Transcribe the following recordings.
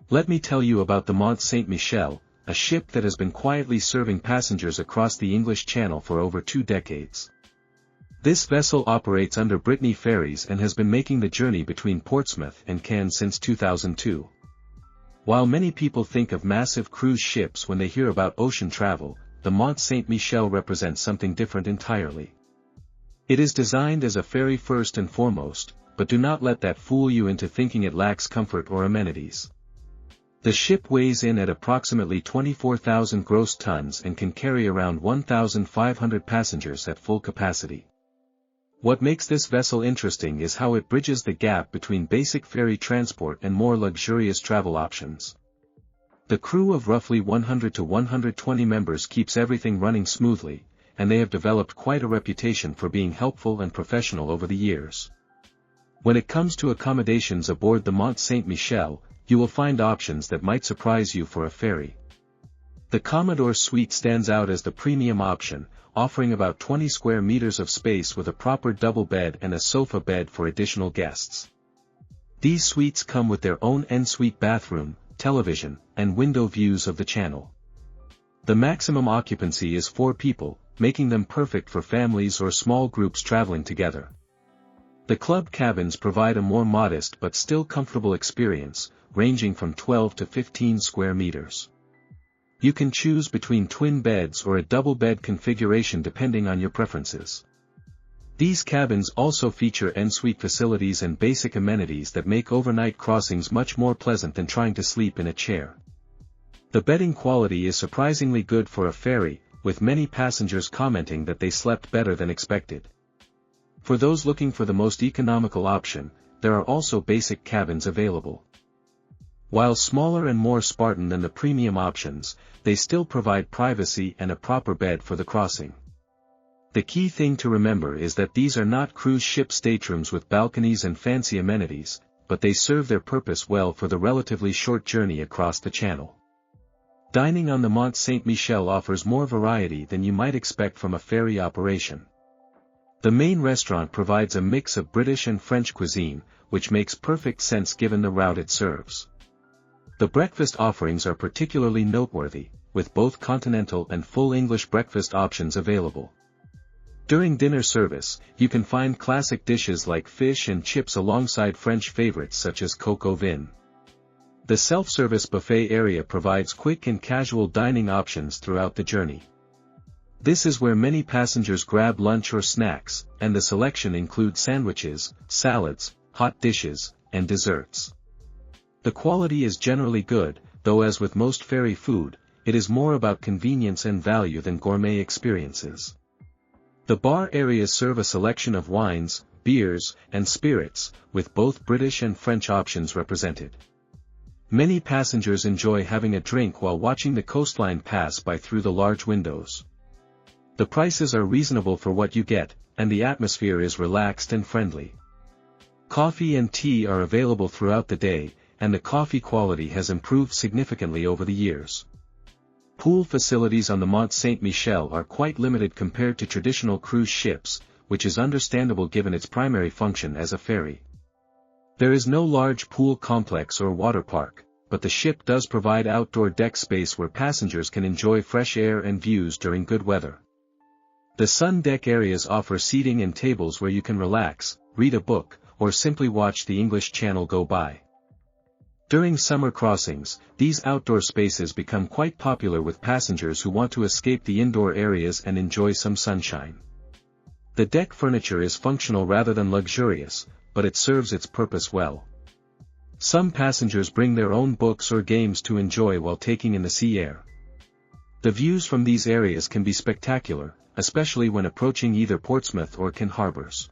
Let me tell you about the Mont St Michel, a ship that has been quietly serving passengers across the English Channel for over 2 decades. This vessel operates under Brittany Ferries and has been making the journey between Portsmouth and Caen since 2002. While many people think of massive cruise ships when they hear about ocean travel, the Mont St Michel represents something different entirely. It is designed as a ferry first and foremost, but do not let that fool you into thinking it lacks comfort or amenities. The ship weighs in at approximately 24,000 gross tons and can carry around 1,500 passengers at full capacity. What makes this vessel interesting is how it bridges the gap between basic ferry transport and more luxurious travel options. The crew of roughly 100 to 120 members keeps everything running smoothly, and they have developed quite a reputation for being helpful and professional over the years. When it comes to accommodations aboard the Mont St Michel, you will find options that might surprise you for a ferry. The Commodore Suite stands out as the premium option, offering about 20 square meters of space with a proper double bed and a sofa bed for additional guests. These suites come with their own ensuite bathroom, television, and window views of the channel. The maximum occupancy is 4 people, making them perfect for families or small groups traveling together. The club cabins provide a more modest but still comfortable experience, ranging from 12 to 15 square meters. You can choose between twin beds or a double bed configuration depending on your preferences. These cabins also feature ensuite facilities and basic amenities that make overnight crossings much more pleasant than trying to sleep in a chair. The bedding quality is surprisingly good for a ferry, with many passengers commenting that they slept better than expected. For those looking for the most economical option, there are also basic cabins available. While smaller and more Spartan than the premium options, they still provide privacy and a proper bed for the crossing. The key thing to remember is that these are not cruise ship staterooms with balconies and fancy amenities, but they serve their purpose well for the relatively short journey across the channel. Dining on the Mont St Michel offers more variety than you might expect from a ferry operation. The main restaurant provides a mix of British and French cuisine, which makes perfect sense given the route it serves. The breakfast offerings are particularly noteworthy, with both continental and full English breakfast options available. During dinner service, you can find classic dishes like fish and chips alongside French favorites such as coq au vin. The self-service buffet area provides quick and casual dining options throughout the journey. This is where many passengers grab lunch or snacks, and the selection includes sandwiches, salads, hot dishes, and desserts. The quality is generally good, though as with most ferry food, it is more about convenience and value than gourmet experiences. The bar areas serve a selection of wines, beers, and spirits, with both British and French options represented. Many passengers enjoy having a drink while watching the coastline pass by through the large windows. The prices are reasonable for what you get, and the atmosphere is relaxed and friendly. Coffee and tea are available throughout the day, and the coffee quality has improved significantly over the years. Pool facilities on the Mont St Michel are quite limited compared to traditional cruise ships, which is understandable given its primary function as a ferry. There is no large pool complex or water park, but the ship does provide outdoor deck space where passengers can enjoy fresh air and views during good weather. The sun deck areas offer seating and tables where you can relax, read a book, or simply watch the English Channel go by. During summer crossings, these outdoor spaces become quite popular with passengers who want to escape the indoor areas and enjoy some sunshine. The deck furniture is functional rather than luxurious, but it serves its purpose well. Some passengers bring their own books or games to enjoy while taking in the sea air. The views from these areas can be spectacular, especially when approaching either Portsmouth or Caen harbors.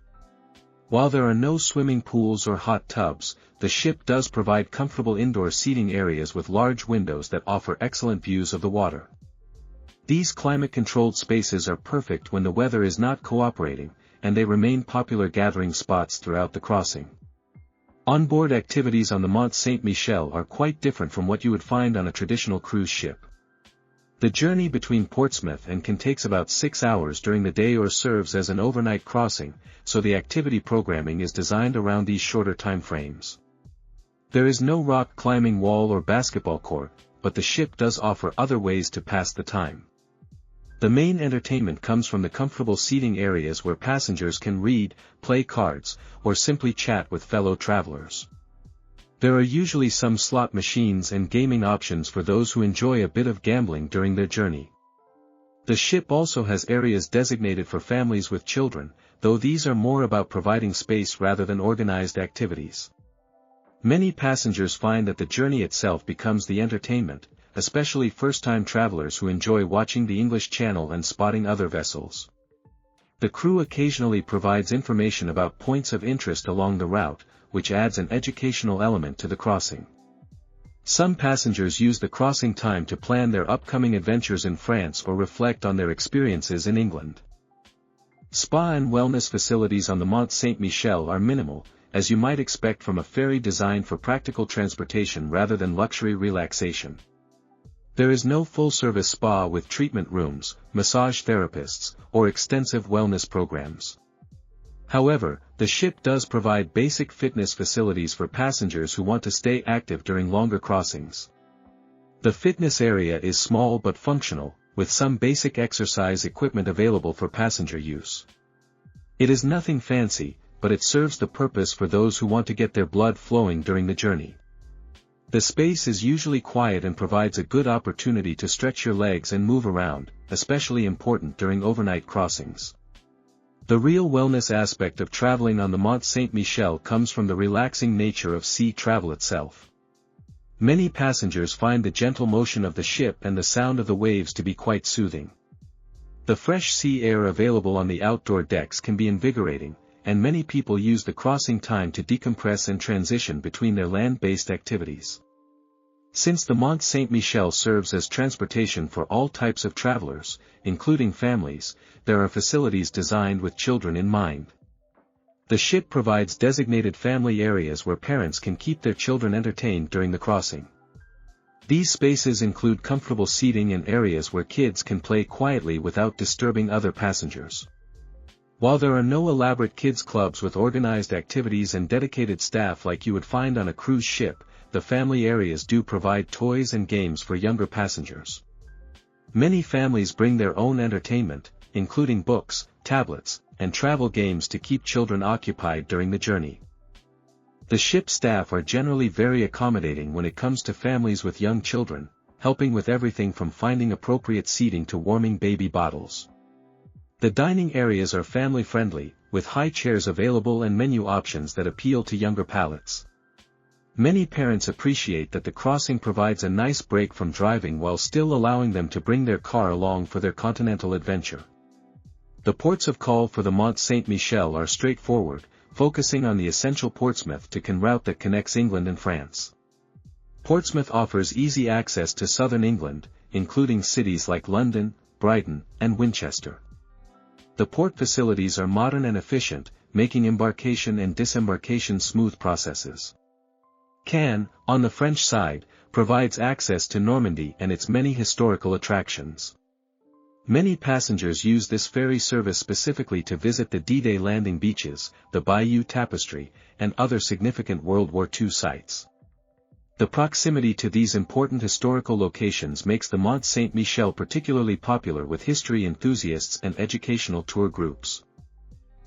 While there are no swimming pools or hot tubs, the ship does provide comfortable indoor seating areas with large windows that offer excellent views of the water. These climate-controlled spaces are perfect when the weather is not cooperating, and they remain popular gathering spots throughout the crossing. Onboard activities on the Mont St Michel are quite different from what you would find on a traditional cruise ship. The journey between Portsmouth and Caen takes about 6 hours during the day or serves as an overnight crossing, so the activity programming is designed around these shorter time frames. There is no rock climbing wall or basketball court, but the ship does offer other ways to pass the time. The main entertainment comes from the comfortable seating areas where passengers can read, play cards, or simply chat with fellow travelers. There are usually some slot machines and gaming options for those who enjoy a bit of gambling during their journey. The ship also has areas designated for families with children, though these are more about providing space rather than organized activities. Many passengers find that the journey itself becomes the entertainment, especially first-time travelers who enjoy watching the English Channel and spotting other vessels. The crew occasionally provides information about points of interest along the route, which adds an educational element to the crossing. Some passengers use the crossing time to plan their upcoming adventures in France or reflect on their experiences in England. Spa and wellness facilities on the Mont St Michel are minimal, as you might expect from a ferry designed for practical transportation rather than luxury relaxation. There is no full-service spa with treatment rooms, massage therapists, or extensive wellness programs. However, the ship does provide basic fitness facilities for passengers who want to stay active during longer crossings. The fitness area is small but functional, with some basic exercise equipment available for passenger use. It is nothing fancy, but it serves the purpose for those who want to get their blood flowing during the journey. The space is usually quiet and provides a good opportunity to stretch your legs and move around, especially important during overnight crossings. The real wellness aspect of traveling on the Mont St Michel comes from the relaxing nature of sea travel itself. Many passengers find the gentle motion of the ship and the sound of the waves to be quite soothing. The fresh sea air available on the outdoor decks can be invigorating, and many people use the crossing time to decompress and transition between their land-based activities. Since the Mont St Michel serves as transportation for all types of travelers, including families, there are facilities designed with children in mind. The ship provides designated family areas where parents can keep their children entertained during the crossing. These spaces include comfortable seating and areas where kids can play quietly without disturbing other passengers. While there are no elaborate kids clubs with organized activities and dedicated staff like you would find on a cruise ship, the family areas do provide toys and games for younger passengers. Many families bring their own entertainment, including books, tablets, and travel games to keep children occupied during the journey. The ship staff are generally very accommodating when it comes to families with young children, helping with everything from finding appropriate seating to warming baby bottles. The dining areas are family-friendly, with high chairs available and menu options that appeal to younger palates. Many parents appreciate that the crossing provides a nice break from driving while still allowing them to bring their car along for their continental adventure. The ports of call for the Mont St Michel are straightforward, focusing on the essential Portsmouth to Caen route that connects England and France. Portsmouth offers easy access to southern England, including cities like London, Brighton, and Winchester. The port facilities are modern and efficient, making embarkation and disembarkation smooth processes. Caen, on the French side, provides access to Normandy and its many historical attractions. Many passengers use this ferry service specifically to visit the D-Day landing beaches, the Bayeux Tapestry, and other significant World War II sites. The proximity to these important historical locations makes the Mont St Michel particularly popular with history enthusiasts and educational tour groups.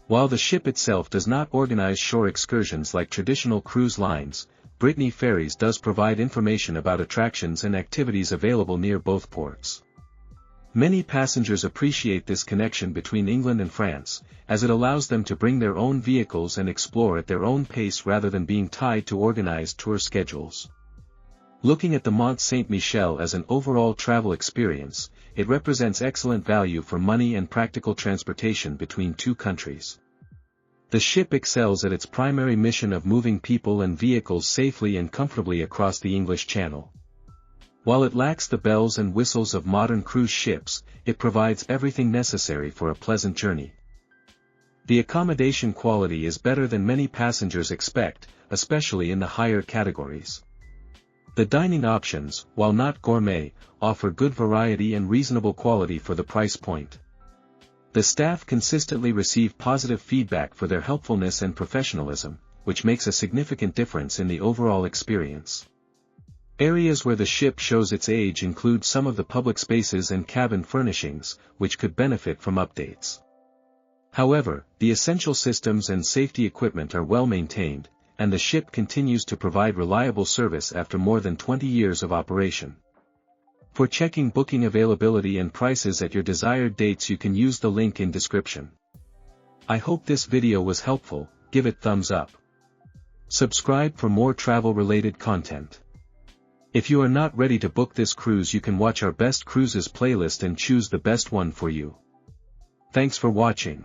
While the ship itself does not organize shore excursions like traditional cruise lines, Brittany Ferries does provide information about attractions and activities available near both ports. Many passengers appreciate this connection between England and France, as it allows them to bring their own vehicles and explore at their own pace rather than being tied to organized tour schedules. Looking at the Mont St Michel as an overall travel experience, it represents excellent value for money and practical transportation between two countries. The ship excels at its primary mission of moving people and vehicles safely and comfortably across the English Channel. While it lacks the bells and whistles of modern cruise ships, it provides everything necessary for a pleasant journey. The accommodation quality is better than many passengers expect, especially in the higher categories. The dining options, while not gourmet, offer good variety and reasonable quality for the price point. The staff consistently receive positive feedback for their helpfulness and professionalism, which makes a significant difference in the overall experience. Areas where the ship shows its age include some of the public spaces and cabin furnishings, which could benefit from updates. However, the essential systems and safety equipment are well maintained, and the ship continues to provide reliable service after more than 20 years of operation. For checking booking availability and prices at your desired dates, you can use the link in description. I hope this video was helpful. Give it thumbs up. Subscribe for more travel-related content. If you are not ready to book this cruise, you can watch our best cruises playlist and choose the best one for you. Thanks for watching.